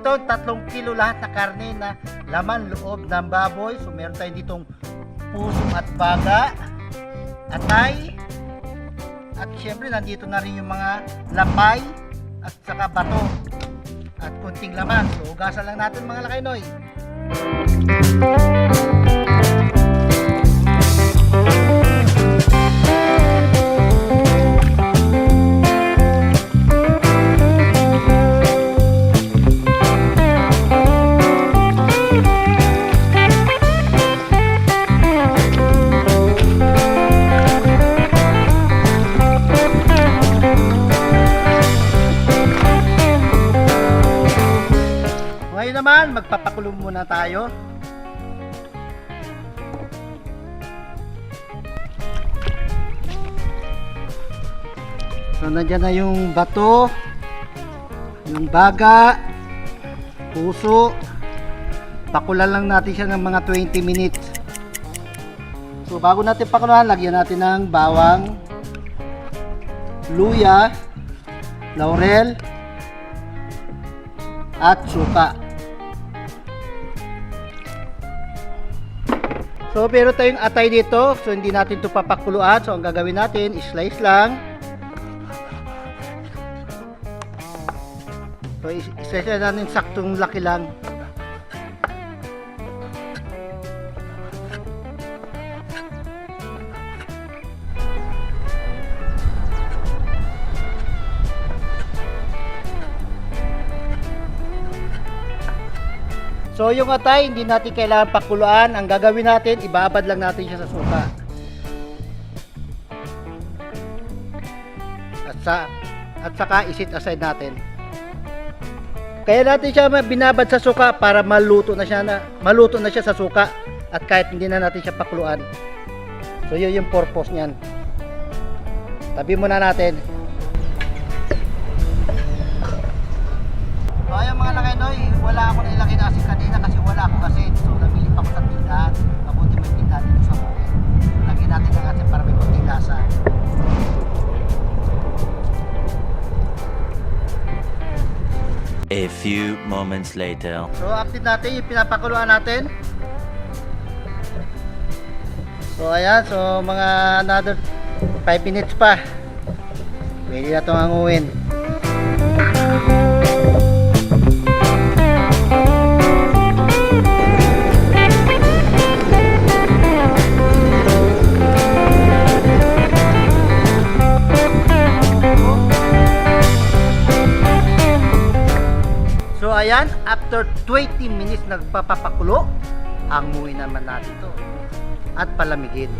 ito 3 kilo lahat na karne na laman loob ng baboy. So meron tayo ditong puso at baga, atay, at syempre nandito na rin yung mga lapay at saka bato at kunting laman. So ugasan lang natin mga lakaynoy. Ngayon naman, magpapakulo muna tayo. So, nandiyan na yung bato, yung baga, puso. Pakulan lang natin siya ng mga 20 minutes. So, bago natin pakuluan, lagyan natin ng bawang, luya, laurel, at suka. So, pero tayong atay dito, so hindi natin ito papakuluan. So, ang gagawin natin, slice lang. So, slice natin saktong laki lang. So yung atay, hindi natin kailangan pakuluan. Ang gagawin natin, ibabad lang natin siya sa suka. At saka isit aside natin. Kaya natin siya binabad sa suka para maluto na siya sa suka at kahit hindi na natin siya pakuluan. So yun yung purpose niyan. Tabi muna natin. So ayan mga lakaynoy, wala ako na ilagay na asin kanina kasi wala akong asin. So nabili pa ko sa tindahan. Mabuti may tindahan dito sa bukid. Lagyan natin ng asin para may konting lasa. A few moments later. So active natin yung pinapakuluan natin. So ayan, so mga another 5 minutes pa. Pwede na itong hanguin. So ayan, after 20 minutes nagpapapakulo, hanguin naman natin ito at palamigin.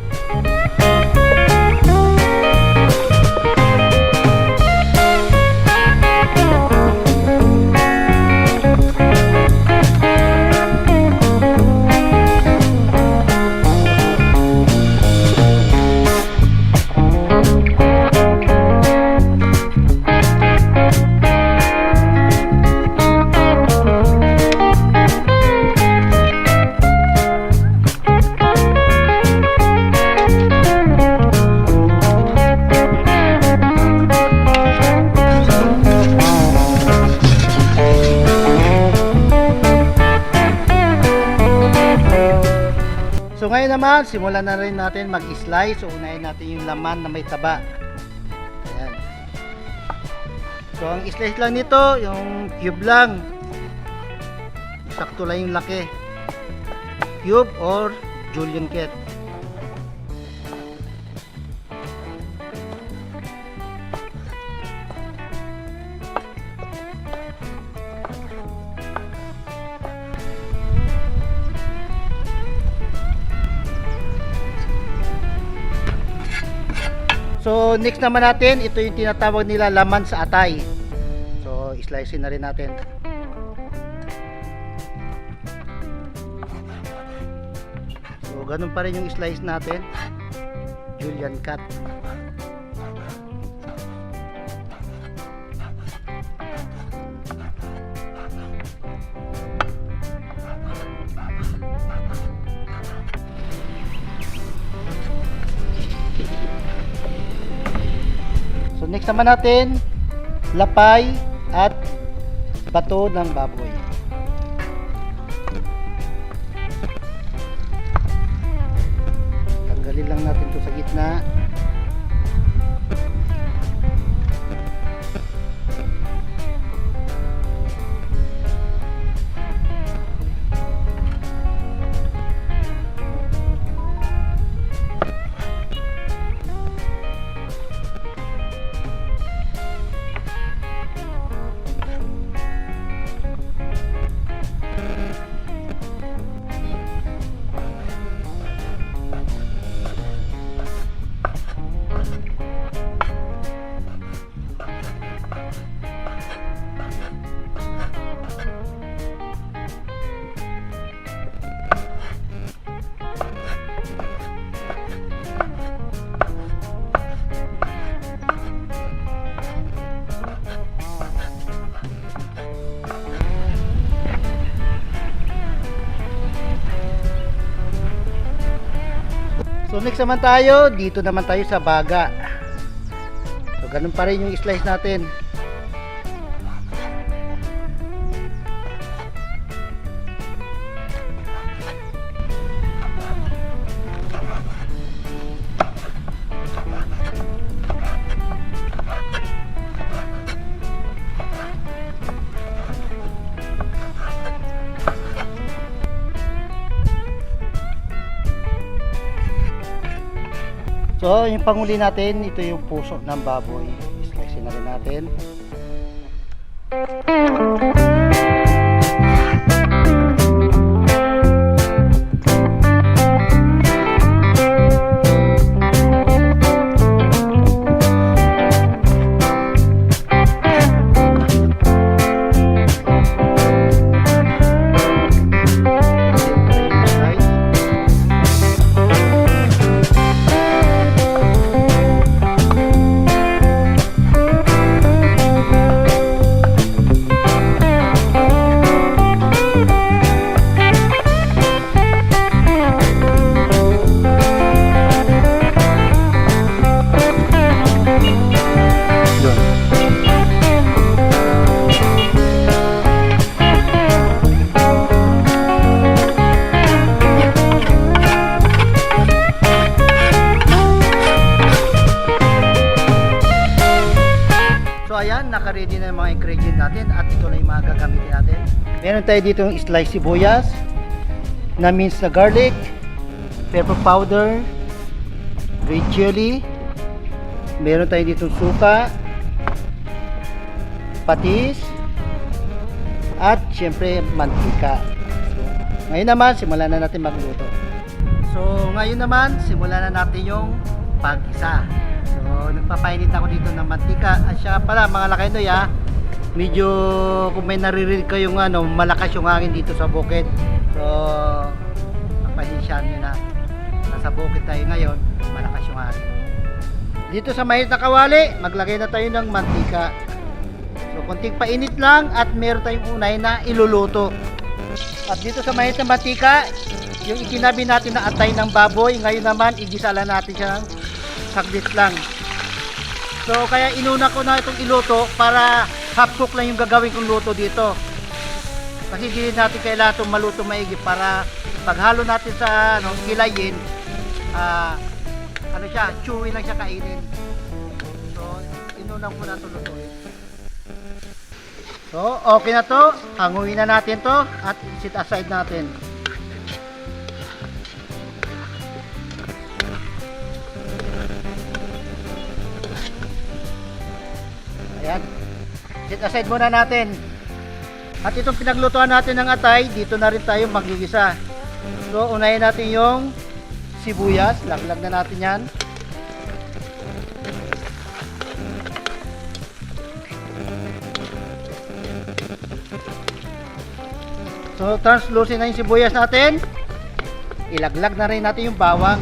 So ngayon naman, simulan na rin natin mag-slice. So unahin natin yung laman na may taba. Ayan. So ang slice lang nito, yung cube lang. Sakto lang yung laki. Cube or julienne cat. So next naman natin, ito yung tinatawag nila laman sa atay. So slice na rin natin. So ganun pa rin yung slice natin. Julienne cat. Next naman natin, lapay at bato ng baboy. So next naman tayo, dito naman tayo sa baga. So ganun pa rin yung slice natin. So, yung panguli natin, ito yung puso ng baboy. Slice na rin natin. So ayan, naka-ready na yung mga ingredient natin at ito na yung mga gagamitin natin. Meron tayo dito yung sliced sibuyas, na minced na garlic, pepper powder, red chili, meron tayo dito suka, patis, at syempre mantika. So, ngayon naman, simulan na natin magluto. So ngayon naman, simulan na natin yung pag-isa. So, nagpapainit ako dito ng mantika. At siya pala, mga lakay medyo kung may naririnig kayong malakas yung hangin dito sa bukid. So, papahinsyahan nyo na. Nasa bukid tayo ngayon, malakas yung hangin. Dito sa mahit na kawali, maglagay na tayo ng mantika. So, konting painit lang at meron tayong unay na iluluto. At dito sa mahit na mantika, yung itinabi natin na atay ng baboy, ngayon naman, igisala natin siya ng saglit lang. So kaya inuna ko na itong iluto para half cook lang yung gagawin kong luto dito. Kasi hindi natin kailangan itong maluto maigi para paghalo natin sa kilayin, siya, chewy lang siya kainin. So inuna ko na ito lutuin. So okay na to, hanguin na natin to at sit aside natin. Ayan. Set aside muna natin. At itong pinaglutuan natin ng atay, dito na rin tayo magigisa. So, unahin natin yung sibuyas. Laglag na natin yan. So, translucent na yung sibuyas natin. Ilaglag na rin natin yung bawang.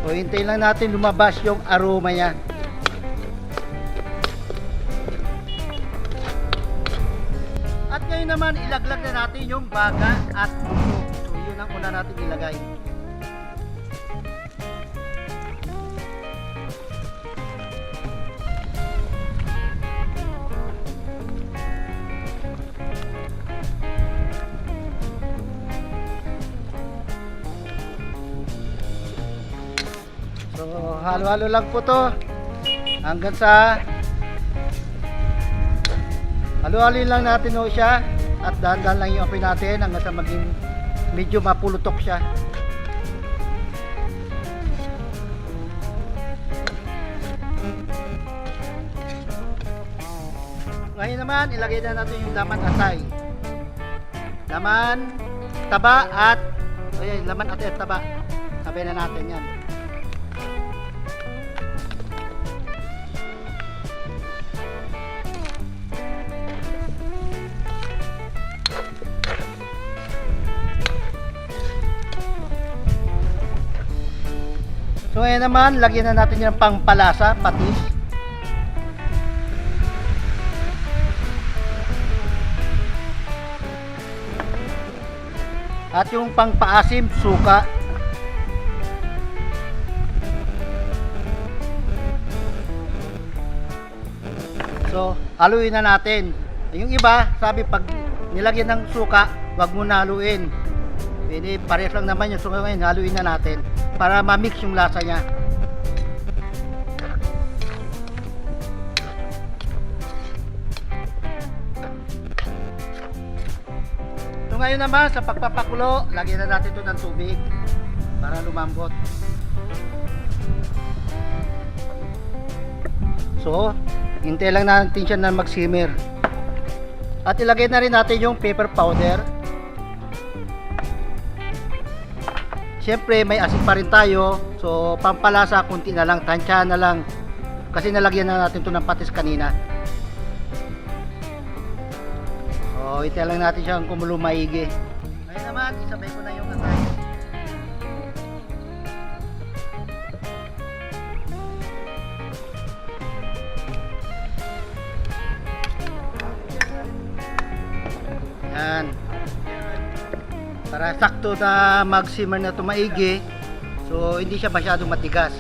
So, hintayin lang natin lumabas yung aroma niya. At ngayon naman, ilaglag na natin yung baga at puso. So, yun ang una natin ilagay. So, halo-halo lang po to hanggang sa halo-halo lang natin siya at dahan-dahan lang yung apoy natin hanggang sa maging medyo mapulutok siya. Ngayon naman, ilagay na natin yung laman atay. Laman, taba at laman atay at taba. Sabay na natin yan. So ngayon naman, lagyan na natin yung pangpalasa, patis. At yung pangpaasim, suka. So, haluin na natin. Yung iba, sabi pag nilagyan ng suka, wag mo na haluin. Pwede, parehas lang naman yung suka ngayon, haluin na natin para ma-mix yung lasa niya. So ngayon naman, sa pagpapakulo, lagyan na natin ito ng tubig para lumambot. So, hintay lang natin siya na mag-simmer. At ilagay na rin natin yung pepper powder. Siyempre, may asin pa rin tayo. So, pampalasa, kunti na lang, tansya na lang. Kasi nalagyan na natin ito ng patis kanina. So, hintay lang natin siyang kumulo maigi. Ngayon naman, isabay ko na yung atay. Yan. Para sakto na mag-simmer na ito maigi. So hindi siya masyadong matigas.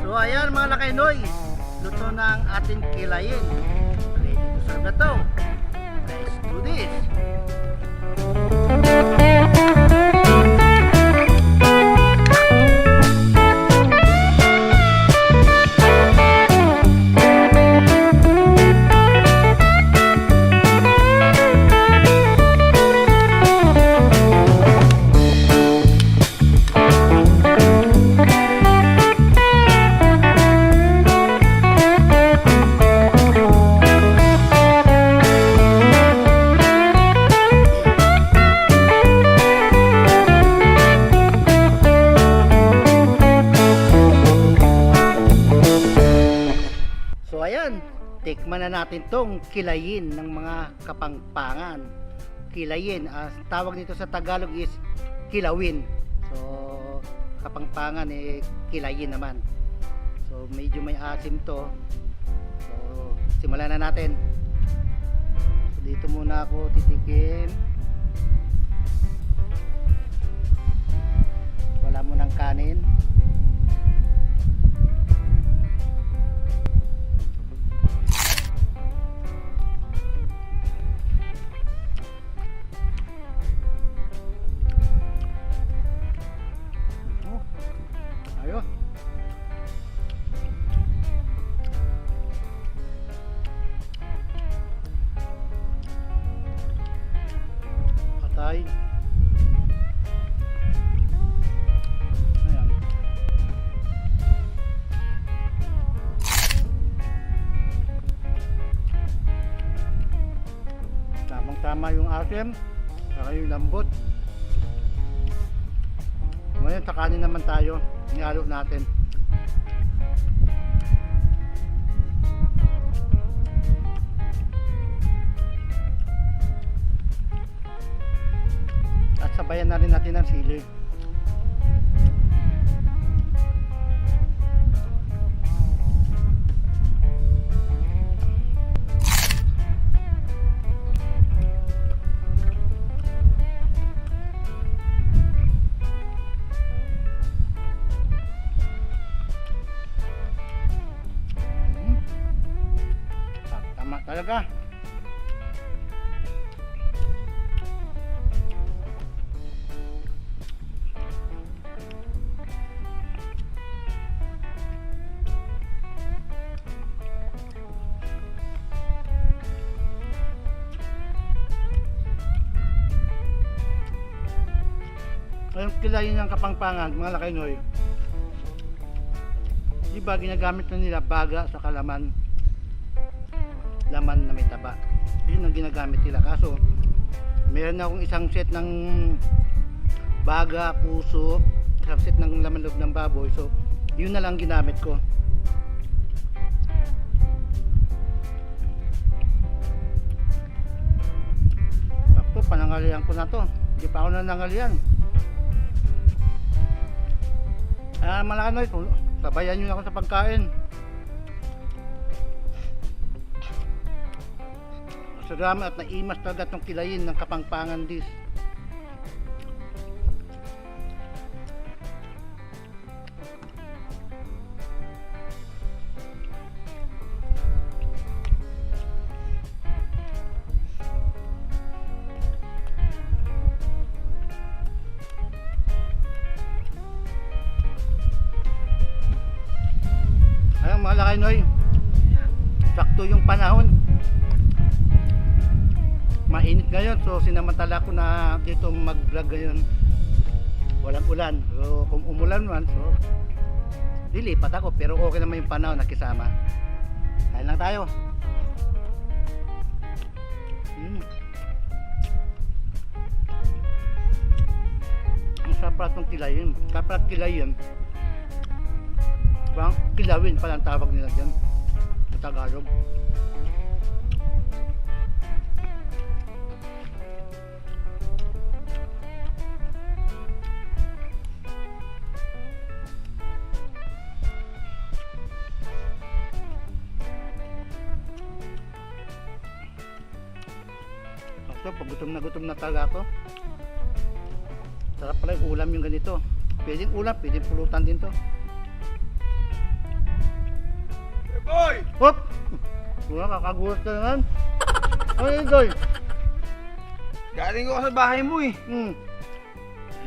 So ayan mga lakainoy, luto na ang ating kilayin. Ready to serve na to. Let's do this. So ayan, tikman na natin tong kilayin ng mga Kapampangan. Kilayin, tawag nito sa Tagalog is kilawin. So Kapampangan kilayin naman. So medyo may asim to. So simulan na natin. So dito muna ako titikim. Wala mo ng kanin. Ayo. Patay. Ayan. Tamang-tama yung asim, saka yung lambot. Ngayon sa kanin naman tayo, nihalo natin. At sabayan na rin natin ng sili. Tama talaga. Ayun kilayin ng Kapampangan, mga lakainoy. Diba ginagamit na nila baga sa kalaman, laman na may taba. Yun ang ginagamit nila. Kaso meron na akong isang set ng baga, puso, isang set ng laman loob ng baboy. So yun na lang ginamit ko. Tapos panangalian ko na to. Hindi pa ako nanangalian. Malakanoy, Sabayan nyo na ako sa pagkain. Salamat at naimas talaga itong kilayin ng Kapampangan dish. Ayun mga lakay noy, sakto yung panahon. Mainit ngayon, so sinamantala ko na dito mag-vlog ngayon. Walang ulan, so kung umulan man, so lilipat ako, pero okay naman yung panahon nakisama. Kain lang tayo. Ang sarap ng kilayin. Kapag kilayin, parang kilawin pa ang tawag nila dyan sa Tagalog. So, pag gutom na talaga ako. Sarap pala yung ulam yung ganito. Pwedeng ulam, pwedeng pulutan din to. Hey boy! Hop! Wala, kakagulat ka naman. Ano yun, Doy? Galing ko sa bahay mo eh.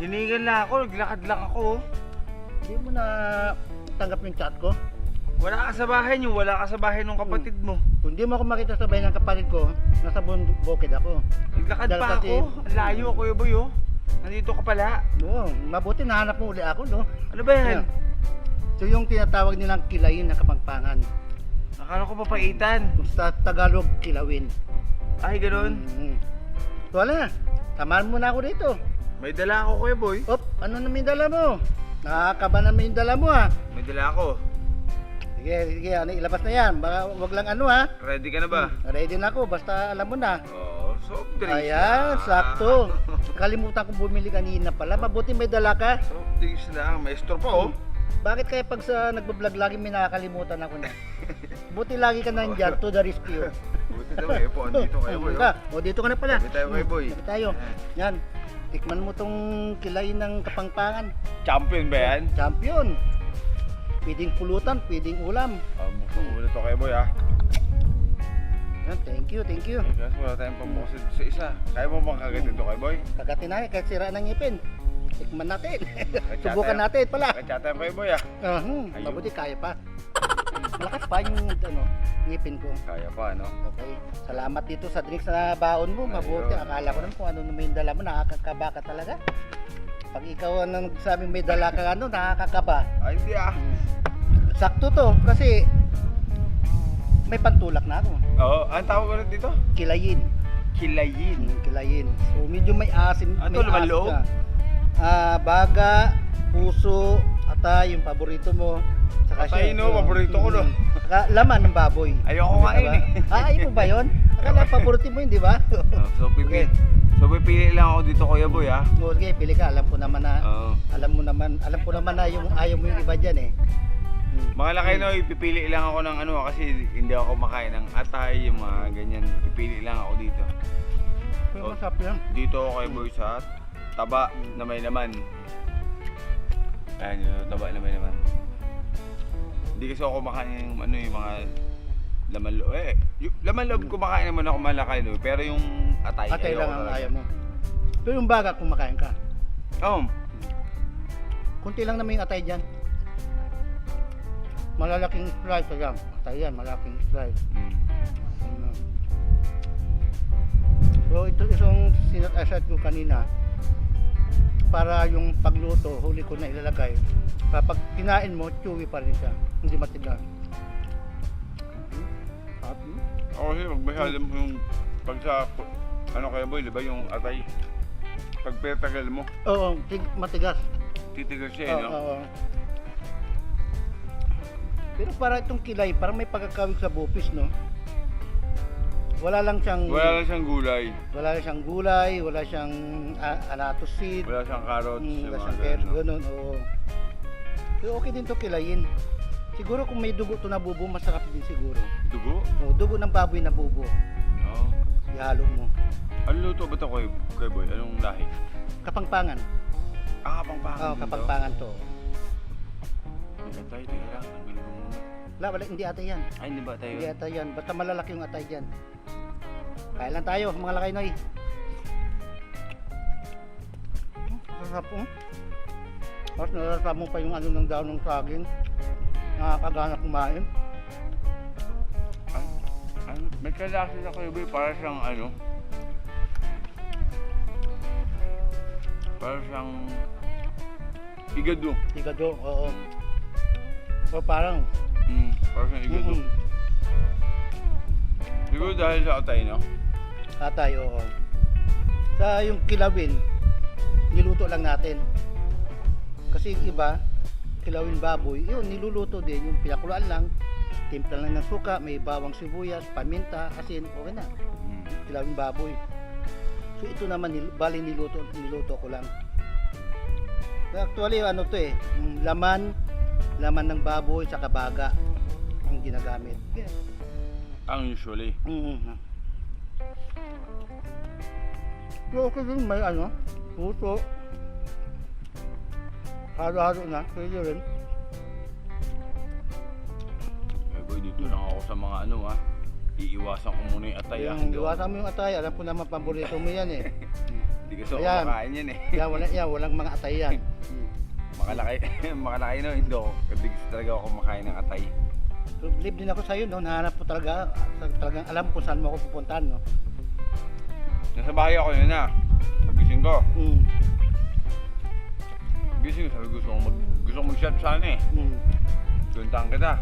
Hinihingal na ako, naglakad lang ako. Hindi mo na tanggap yung chat ko. Wala ka sa bahay niyo, wala ka sa bahay ng kapatid mo. Kung di mo ako makita sa bahay ng kapatid ko, nasa bukid ako. Naglakad Dahil pa kasi- ako. Ang layo ako yung boy oh. Nandito ka pala. Oo, mabuti nahanap mo uli ako, no? Ano ba yan? So yung tinatawag nilang kilayin na Kapampangan. Akala ko papaitan. Kung sa Tagalog, kilawin. Ay, ganun. So wala na, samahan mo na ako dito. May dala ako kuya boy. Hop, ano na may dala mo? Nakakaba naman yung dala mo ha. May dala ako. Sige, ano, ilabas na yan. Baka wag lang ano ha. Ready ka na ba? Ready na ako, basta alam mo na. Oo, soft drinks Ayan, na. sakto. Kalimutan kong bumili kanina pala. Mabuti may dala ka. Soft drinks na. May store pa oh. Bakit kaya pag sa nagbablog lagi may nakakalimutan ako na? Buti lagi ka nandyan, to the rescue. Buti daw eh po, andito kayo boy oh. O, dito ka na pala. Sabi tayo kay boy. Sabi tayo. Yan. Tikman mo tong kilayin ng Kapampangan. Champion ba yan? Champion. Pwedeng pulutan, pwedeng ulam. Buksan ko ulit to kay boy ah. Yan, thank you, thank you. Eh, kasi wala tayong pambukasin sa isa. Kaya mo bang kagatin to kay boy? Kagatin na kahit sira ng ngipin. Tikman natin. Kachata Subukan yan. natin pala. Kachata kay boy ah. Ayun. Mabuti kaya pa. Malakas pa yung ano, ngipin ko. Kaya pa no? Okay. Salamat dito sa drinks na baon mo. Mabuti. Ayun. Akala ko naman kung ano naman yung dala mo. Nakakakaba ka talaga. Pag ikaw ang nagsabing may dala ka ano, nakakakaba. Ay hindi ah. Sakto to kasi may pantulak na ako. Oo, ang tawag ulit dito? Kilayin. Kilayin. Kilayin. So medyo may asim. Ano, may laman asim loob? siya. Baga, puso, atay, yung paborito mo. Saka Atay, no? Paborito ko, no? Saka laman ng baboy. Ayoko nga yun eh. Ayun mo ba yun? Akala paborito mo yun, di ba? So pipili lang ako dito kuya boy ah. O, sige, pili ka. Alam ko naman na, Oo. alam ko naman na yung ayaw mo yung iba dyan eh. Mga lakay no, pipili lang ako ng ano kasi hindi ako kumakain ng atay, yung mga ganyan. Pipili lang ako dito. Pero masarap yan. Dito ako kay boy sa taba na may laman. Ayan yung taba na may laman. Hindi kasi ako kumakain yung ano yung mga laman loob. Yung laman loob kumakain naman ako malakay no, pero yung atay. Atay ayoko lang ang talaga. ayaw mo. Pero yung baga kumakain ka. Oo. Kunti lang naman yung atay dyan. Malalaking slice yan. Atay yan, malaking slice. So ito isang sinat-asat ko kanina para yung pagluto, huli ko na ilalagay. Kapag kinain mo, chewy pa rin siya. Hindi matigas. Happy? Ako kasi magmahalam yung pag sa ano kaya boy, di ba yung atay? Pag petagal mo, Oo, matigas. titigas siya eh, no? Oo. Pero para itong kilay, parang may pagkakawig sa bupis, no? Wala lang siyang Wala lang siyang gulay, wala siyang anatos seed, wala siyang carrots, wala yung siyang mga carrots, ganun, no? ganun, oo. Pero okay din to kilayin. Siguro kung may dugo to na bubo, masarap din siguro. Dugo? O, dugo ng baboy na bubo. Oo. Ihalo mo. Ano luto ba ito kay boy? Anong lahi? Kapangpangan. Ah, kapangpangan. Oo, din to. kapangpangan to. Atay, teka lang. Ang galing mo muna. Wala, hindi atay yan. Ay, hindi ba tayo? Hindi atay yan. Basta malalaki yung atay dyan. Kaya lang tayo, mga lakay noy. Sarap po. Mas nalalasa mo pa yung ano ng daon ng saging. Nakakagana kumain. May kalasi na kayo boy, para siyang ano? Para siyang igado. Igado, oo. O parang, Para siyang igado. Siguro dahil sa atay, no? atay, oo. Sa yung kilawin, niluto lang natin. Kasi yung iba, kilawin baboy, yun, niluluto din. Yung pinakuluan lang, timpla lang ng suka, may bawang sibuyas, paminta, asin, okay na. Kilawin baboy. So ito naman, bali niluto ko lang. Actually, ano to eh, laman ng baboy sa baga ang ginagamit. Yeah. Ang usually. So, okay din, may ano, puso. Halo-halo na, pwede rin. Eh boy, dito lang ako sa mga ano ha. Iiwasan ko muna yung atay. Yung iwasan mo yung atay, alam ko naman paborito mo yan eh. Hindi kasi ako Ayan. makain yan eh. Walang mga atay yan. Makalaki, makalaki no, hindi ako. Kabig talaga ako kumakain ng atay. So, believe din ako sa'yo, no? Nahanap ko talagang alam kung saan mo ako pupuntahan, no? Nasa bahay ako yun na. Pagising ko. Mm. Pagising ko, sabi gusto ko mag-shot sana eh. Mm. Tuntahan kita.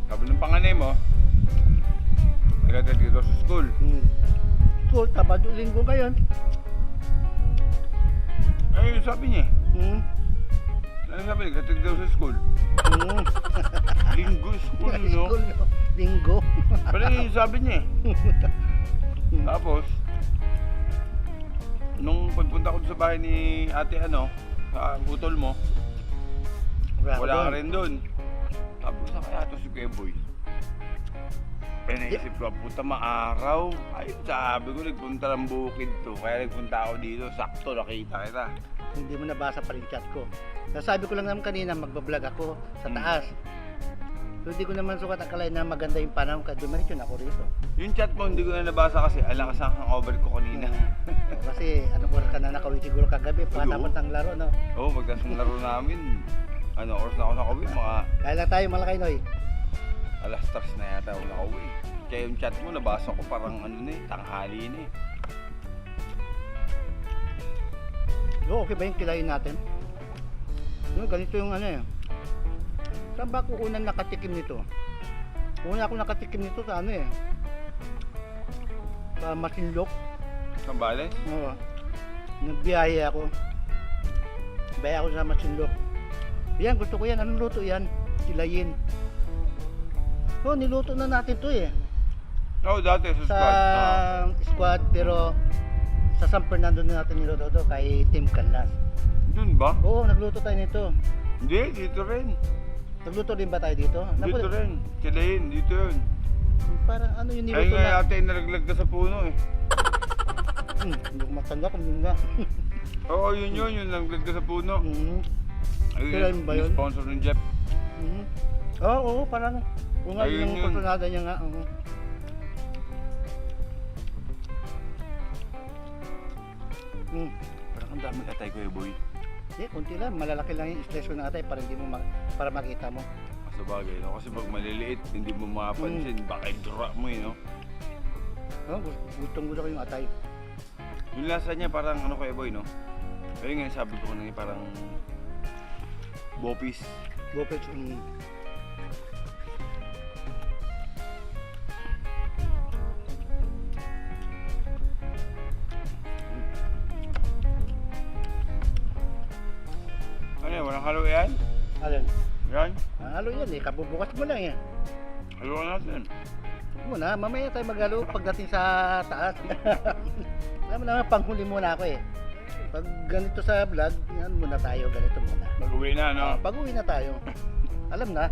Sabi ng panganay mo, nagtatid dito sa school. Mm. School, Sabado, Linggo ngayon. Ayun sabi niya eh. Mm. Ano sabi niya, nagtatid daw sa school. Mm. Linggo school, no? School, no? Linggo. Pero yun yung sabi niya eh. Tapos, nung pagpunta ko sa bahay ni ate ano, sa utol mo, wala ka rin doon. Sabi ko, saan kaya ito si Kuya Boy? Kaya naisip ko, puta maaraw. Ay, sabi ko, nagpunta ng bukid to. Kaya nagpunta ako dito, sakto nakita kita. Hindi mo nabasa pa rin chat ko. Nasabi ko lang naman kanina, magbablog ako sa taas. So hindi ko naman sukat akalain na maganda yung panahon kaya dumiretso na ako rito. Yung chat mo, hindi ko na nabasa kasi alang kasang hangover ko kanina. Kasi anong oras ka na nakawin siguro kagabi, patapos ng laro, no? Oo, pagkas ng laro namin, ano, oras na ako nakauwi, mga Kaya lang tayo malakay, Noy. alas 3 na yata ako nakauwi. Kaya yung chat mo, nabasa ko parang ano na eh, tanghali na eh. So, okay ba yung kilayin natin? No, ganito yung ano eh. Saan ba ako unang nakatikim nito? Una ako nakatikim nito sa ano eh. Sa Masinlok. Sambales? Oo. Nagbiyahe ako. Biyahe ako sa Masinlok. Yan, gusto ko yan. Anong luto yan? Kilayin. So, niluto na natin to eh. Oo, dati sa Sa squad. squad, pero sa San Fernando na natin niluto to kay Team Canlas. Doon ba? Oo, nagluto tayo nito. Hindi, dito rin. Nagluto din ba tayo dito? Dito rin. Kilayin, dito yun. Parang ano yung Ay niluto nga na? yata yung nalaglag ka sa puno eh. Hindi ko matanda kung yun nga. Oo, yun yung nalaglag ka sa puno. Ayun Kilayin ba yun? Sponsor ng Jeff. Oo, parang kung nga Ayun yung yun. personada niya nga. Oo. Parang ang dami atay ko eh, boy. Hindi, kunti lang. Malalaki lang yung stress ko ng atay para, hindi mo para makita mo. Sa bagay, no? Kasi pag maliliit, hindi mo mapapansin. Baka i-drop mo eh, no? Oh, gustong-gusto ko yung atay. Yung lasa niya parang ano kay boy, no? Ayun nga sabi ko kanina parang bopis. Gopets. Ano yan? Walang halo yan? Alin? Yan? Halo yan eh. Kabubukas mo lang eh. Halo natin. Huwag muna. Mamaya tayo maghalo pagdating sa taas. Alam mo naman, panghuli muna ako eh. Pag ganito sa vlog, yan muna tayo, ganito muna. Mag-uwi na, no? Pag-uwi na tayo. Alam na.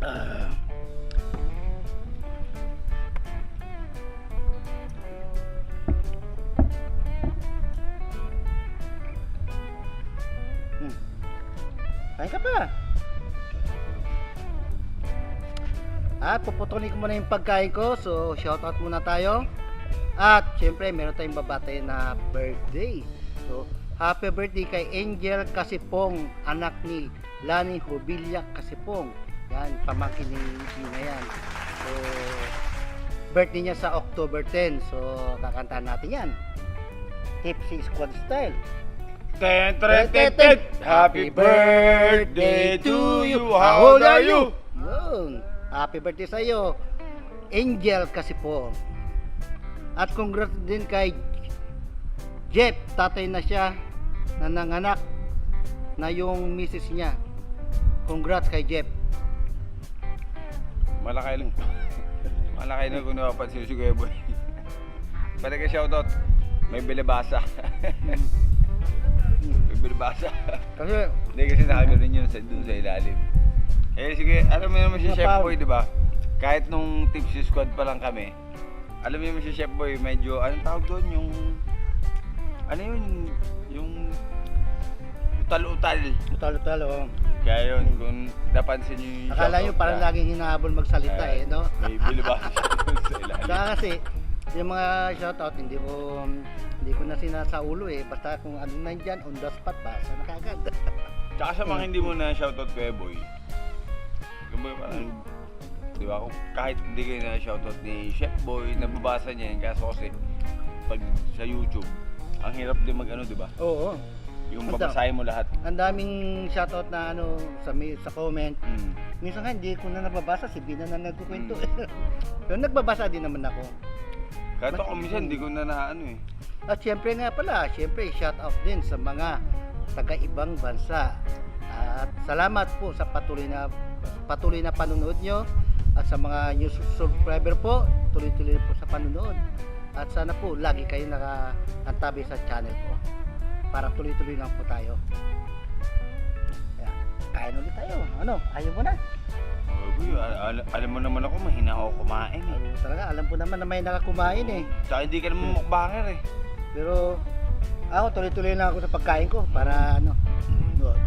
Ah. Kain ka pa. At puputulin ko muna yung pagkain ko. So, shoutout muna tayo. At syempre, meron tayong babatay na birthday. So, happy birthday kay Angel Kasipong, anak ni Lani Hobilla Kasipong. Yan, pamangkin ni Gina yan. So, birthday niya sa October 10. So, kakantahan natin yan. Tipsy Squad Style. Ten, ten, ten, ten. Happy birthday to you. How old are you? Yun. Happy birthday sa iyo, Angel Kasipong. At congrats din kay Jeff, tatay na siya na nanganak na yung misis niya. Congrats kay Jeff. Malakay lang. Malakay na kung napapansin si Kuya Boy. Pwede ka shoutout. May bilibasa. May bilibasa. Kasi Hindi kasi nakagano rin yun dun sa ilalim. Eh sige, alam mo naman si Mga Chef pao. Boy, di ba? Kahit nung Tipsy Squad pa lang kami, alam mo naman si Chef Boy, medyo, anong tawag doon? Ano yun? Yung utal-utal. utalo-talo. Kaya yun, kung napansin nyo yung Akala nyo shoutout parang na, laging hinahabol magsalita no? May bilibasa siya dun sa ilalim. Saka kasi, yung mga shoutout, hindi ko na sinasaulo basta kung ano nandyan, on the spot, basa na kagad. Tsaka sa mga hindi mo na shoutout Kuya Boy, Kuya Boy parang, di ba, kung kahit hindi kayo na shoutout ni Chef Boy, nababasa niya yun, kaso kasi pag sa YouTube, ang hirap din mag ano, di ba? Oo. Yung Ang babasahin mo lahat. Ang daming shoutout na sa comment. Mm. Minsan nga hindi ko na nababasa, si Bina na nagkukwento. Pero nagbabasa din naman ako. Kahit ako minsan, hindi ko na naano At syempre nga pala, syempre shoutout din sa mga taga-ibang bansa. At salamat po sa patuloy na panunood nyo. At sa mga new subscriber po, tuloy-tuloy po sa panunood. At sana po lagi kayo nakaantabi sa channel ko. Para tuloy-tuloy lang po tayo. Kaya, kain ulit tayo. Ano? Ayaw mo na? Boy, alam mo naman ako, mahina ako kumain Talaga, alam ko naman na may nakakumain Tsaka hindi ka naman mukbanger Pero ako tuloy-tuloy lang ako sa pagkain ko para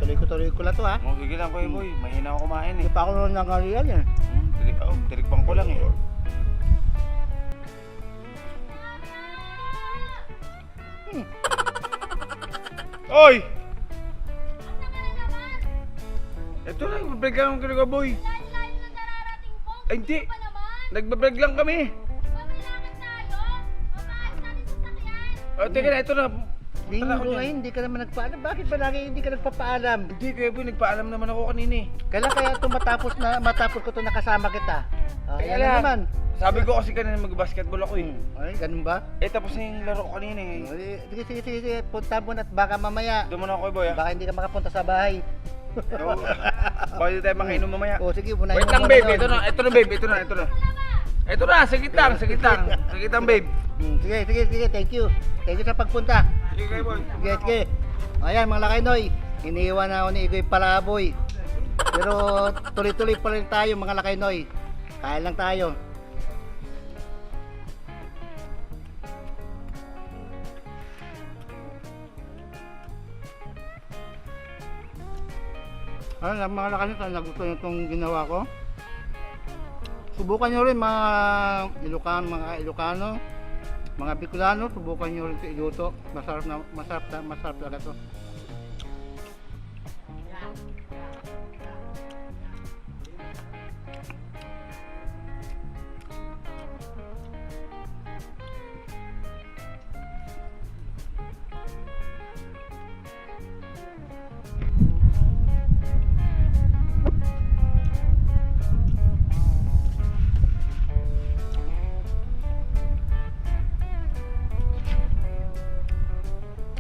tuloy ko lang to ha. Sige lang Kuya Boy, mahina ako kumain Hindi pa ako nung nangariyan Tinikpan ko lang Oy! Ito na, nagbabrag lang kami Kuya Boy. Layo na dararating po. Ay, hindi. Pa naman. Nagbabrag lang kami. Pamaylakan tayo. Mamaayos natin sa sakyan. Teka na, ito na. Punta na ako Bingo dyan. hindi ka naman nagpaalam. Bakit ba lagi hindi ka nagpapaalam? Hindi Kuya Boy, nagpaalam naman ako kanina Kailan kaya ito matapos ko ito nakasama kita? Kaya Yan na lang. naman. Sabi ko kasi kanina mag-basketball ako Ay, ganun ba? tapos na yung laro ko kanina Sige. Punta mo na at baka mamaya. Doon muna ako Kuya Boy Baka hindi ka makapunta sa bahay. Baka hindi tayo makainom mamaya. O sige, unahin Wait mo lang muna babe, yun. ito na babe, ito na. Ito na, sagit lang babe. Sige, thank you. Thank you sa pagpunta. Sige Kuya Boy. Sige. Ayan mga lakay noy, iniiwan na ako ni Igoy Palaboy. Pero tuloy-tuloy pa rin tayo mga lakay noy. Kain lang tayo. Mga lakay noy, sana nagustuhan nyo itong ginawa ko. Subukan nyo rin mga Ilocano, mga Bicolano, subukan nyo rin ito iluto. Masarap talaga to.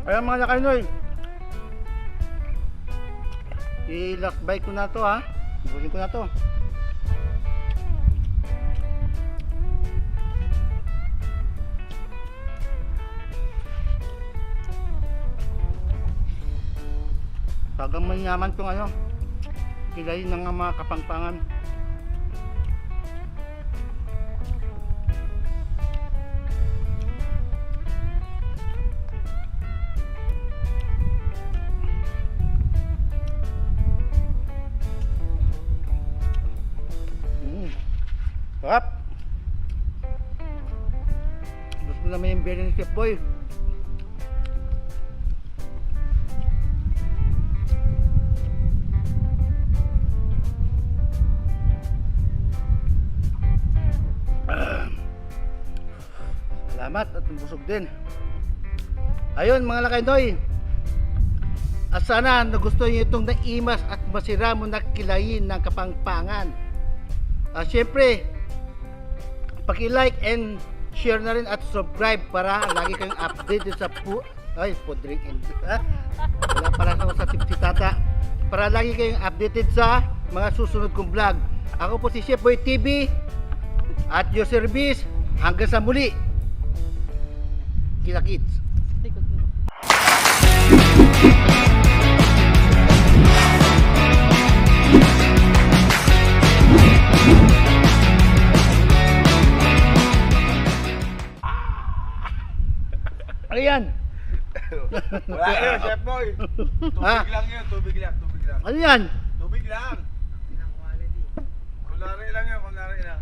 Ayan mga lakay-noy, i-last bite ko na to ha. Ibusin ko na to. Tagang manyaman tong ano. Kilayin ng mga kapangpangan. Sarap. Gusto naman yung beer ni Chef Boy. Salamat at busog din. Ayun mga lakaynoy. At sana nagustuhan niyo itong naimas at masira mo na kilayin ng Kapangpangan. Siyempre, paki-like and share na rin at subscribe para lagi kayong updated sa food drink and wala pala ako sa si Tata. Para lagi kayong updated sa mga susunod kong vlog. Ako po si Chef Boy TV at your service. Hanggang sa muli. Kita kids. Ano yan? Wala yun, Chef Boy. Ha? Tubig lang yun, tubig lang, tubig lang. Ano yan? Tubig lang. Kunwari lang yun, kunwari lang.